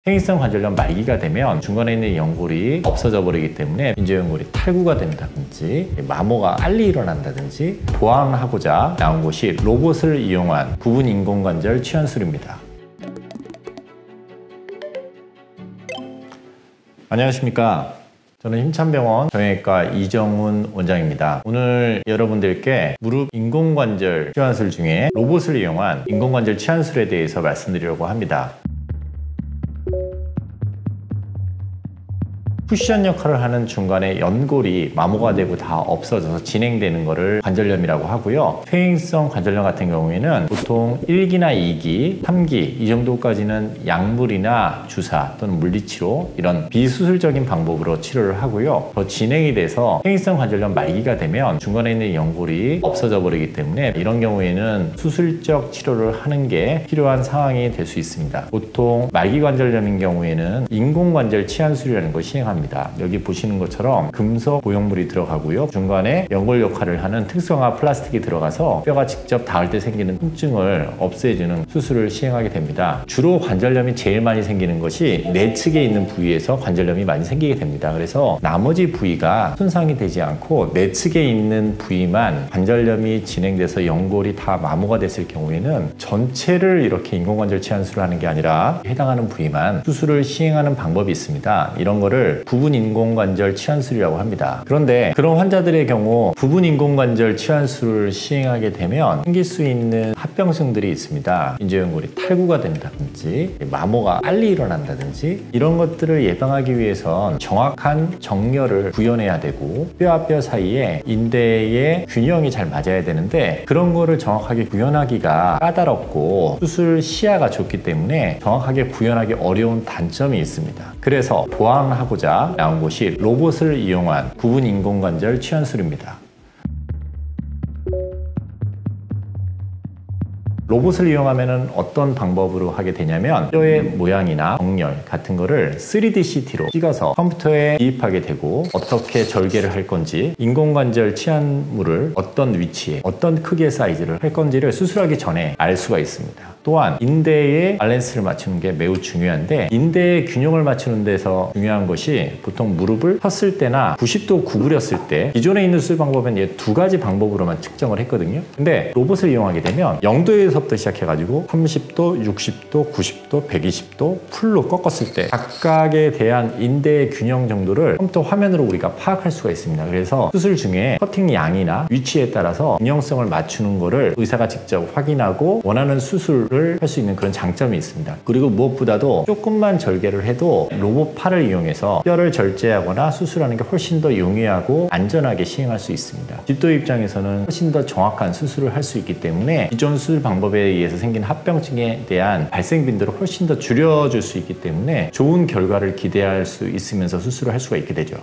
퇴행성 관절염 말기가 되면 중간에 있는 연골이 없어져 버리기 때문에 인조연골이 탈구가 된다든지 마모가 빨리 일어난다든지 보완하고자 나온 것이 로봇을 이용한 부분 인공관절 치환술입니다. 안녕하십니까. 저는 힘찬병원 정형외과 이정훈 원장입니다. 오늘 여러분들께 무릎 인공관절 치환술 중에 로봇을 이용한 인공관절 치환술에 대해서 말씀드리려고 합니다. 쿠션 역할을 하는 중간에 연골이 마모가 되고 다 없어져서 진행되는 것을 관절염이라고 하고요. 퇴행성 관절염 같은 경우에는 보통 1기나 2기, 3기 이 정도까지는 약물이나 주사 또는 물리치료 이런 비수술적인 방법으로 치료를 하고요. 더 진행이 돼서 퇴행성 관절염 말기가 되면 중간에 있는 연골이 없어져 버리기 때문에 이런 경우에는 수술적 치료를 하는 게 필요한 상황이 될 수 있습니다. 보통 말기 관절염인 경우에는 인공관절 치환술이라는 걸 시행합니다. 여기 보시는 것처럼 금속 보형물이 들어가고요. 중간에 연골 역할을 하는 특성화 플라스틱이 들어가서 뼈가 직접 닿을 때 생기는 통증을 없애주는 수술을 시행하게 됩니다. 주로 관절염이 제일 많이 생기는 것이 내측에 있는 부위에서 관절염이 많이 생기게 됩니다. 그래서 나머지 부위가 손상이 되지 않고 내측에 있는 부위만 관절염이 진행돼서 연골이 다 마모가 됐을 경우에는 전체를 이렇게 인공관절 치환술을 하는 게 아니라 해당하는 부위만 수술을 시행하는 방법이 있습니다. 이런 거를 부분 인공관절 치환술이라고 합니다. 그런데 그런 환자들의 경우 부분 인공관절 치환술을 시행하게 되면 생길 수 있는 합병증들이 있습니다. 인조연골이 탈구가 된다든지 마모가 빨리 일어난다든지 이런 것들을 예방하기 위해선 정확한 정렬을 구현해야 되고 뼈와 뼈 사이에 인대의 균형이 잘 맞아야 되는데 그런 거를 정확하게 구현하기가 까다롭고 수술 시야가 좁기 때문에 정확하게 구현하기 어려운 단점이 있습니다. 그래서 보완하고자 나온 것이 로봇을 이용한 부분 인공관절 치환술입니다. 로봇을 이용하면 어떤 방법으로 하게 되냐면 뼈의 모양이나 정렬 같은 거를 3D CT로 찍어서 컴퓨터에 기입하게 되고 어떻게 절개를 할 건지 인공관절 치환물을 어떤 위치에 어떤 크기의 사이즈를 할 건지를 수술하기 전에 알 수가 있습니다. 또한 인대의 밸런스를 맞추는 게 매우 중요한데 인대의 균형을 맞추는 데서 중요한 것이 보통 무릎을 폈을 때나 90도 구부렸을 때 기존에 있는 수술 방법은 이 두 가지 방법으로만 측정을 했거든요. 근데 로봇을 이용하게 되면 0도에서부터 시작해가지고 30도, 60도, 90도, 120도 풀로 꺾었을 때 각각에 대한 인대의 균형 정도를 컴퓨터 화면으로 우리가 파악할 수가 있습니다. 그래서 수술 중에 커팅 양이나 위치에 따라서 균형성을 맞추는 거를 의사가 직접 확인하고 원하는 수술을 할 수 있는 그런 장점이 있습니다. 그리고 무엇보다도 조금만 절개를 해도 로봇 팔을 이용해서 뼈를 절제하거나 수술하는 게 훨씬 더 용이하고 안전하게 시행할 수 있습니다. 집도 입장에서는 훨씬 더 정확한 수술을 할 수 있기 때문에 기존 수술 방법에 의해서 생긴 합병증에 대한 발생 빈도를 훨씬 더 줄여줄 수 있기 때문에 좋은 결과를 기대할 수 있으면서 수술을 할 수가 있게 되죠.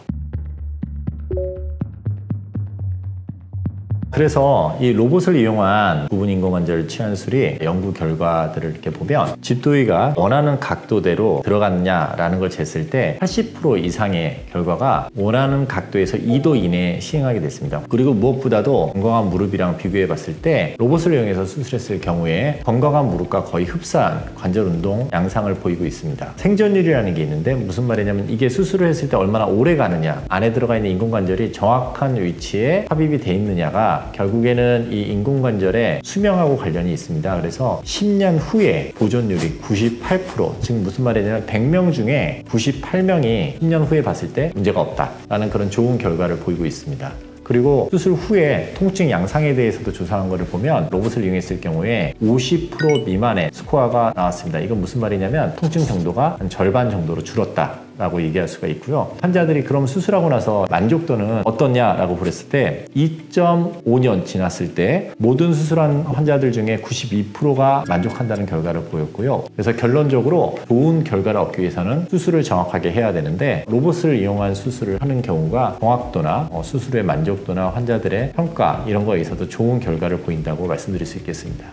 그래서 이 로봇을 이용한 부분 인공관절 치환술이 연구 결과들을 이렇게 보면 집도위가 원하는 각도대로 들어갔냐라는 걸 쟀을 때 80% 이상의 결과가 원하는 각도에서 2도 이내에 시행하게 됐습니다. 그리고 무엇보다도 건강한 무릎이랑 비교해 봤을 때 로봇을 이용해서 수술했을 경우에 건강한 무릎과 거의 흡사한 관절 운동 양상을 보이고 있습니다. 생존율이라는 게 있는데 무슨 말이냐면 이게 수술을 했을 때 얼마나 오래 가느냐, 안에 들어가 있는 인공관절이 정확한 위치에 삽입이 돼 있느냐가 결국에는 이 인공관절의 수명하고 관련이 있습니다. 그래서 10년 후에 보존율이 98%, 즉 무슨 말이냐면 100명 중에 98명이 10년 후에 봤을 때 문제가 없다라는 그런 좋은 결과를 보이고 있습니다. 그리고 수술 후에 통증 양상에 대해서도 조사한 거를 보면 로봇을 이용했을 경우에 50% 미만의 스코어가 나왔습니다. 이건 무슨 말이냐면 통증 정도가 한 절반 정도로 줄었다 라고 얘기할 수가 있고요. 환자들이 그럼 수술하고 나서 만족도는 어떻냐라고 물었을 때 2.5년 지났을 때 모든 수술한 환자들 중에 92%가 만족한다는 결과를 보였고요. 그래서 결론적으로 좋은 결과를 얻기 위해서는 수술을 정확하게 해야 되는데 로봇을 이용한 수술을 하는 경우가 정확도나 수술의 만족도나 환자들의 평가 이런 거에 있어서 좋은 결과를 보인다고 말씀드릴 수 있겠습니다.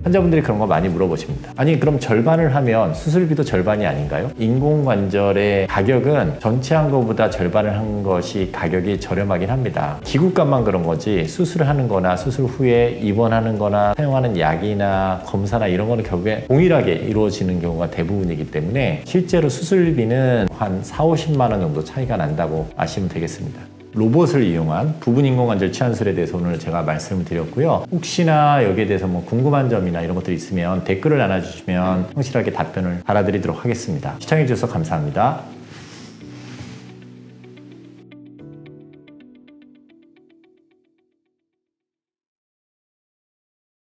환자분들이 그런 거 많이 물어보십니다. 아니 그럼 절반을 하면 수술비도 절반이 아닌가요? 인공관절의 가격은 전체 한 것보다 절반을 한 것이 가격이 저렴하긴 합니다. 기구값만 그런 거지 수술을 하는 거나 수술 후에 입원하는 거나 사용하는 약이나 검사나 이런 거는 결국에 동일하게 이루어지는 경우가 대부분이기 때문에 실제로 수술비는 한 4, 50만 원 정도 차이가 난다고 아시면 되겠습니다. 로봇을 이용한 부분 인공관절 치환술에 대해서 오늘 제가 말씀을 드렸고요. 혹시나 여기에 대해서 뭐 궁금한 점이나 이런 것들이 있으면 댓글을 남겨주시면 성실하게 답변을 달아드리도록 하겠습니다. 시청해주셔서 감사합니다.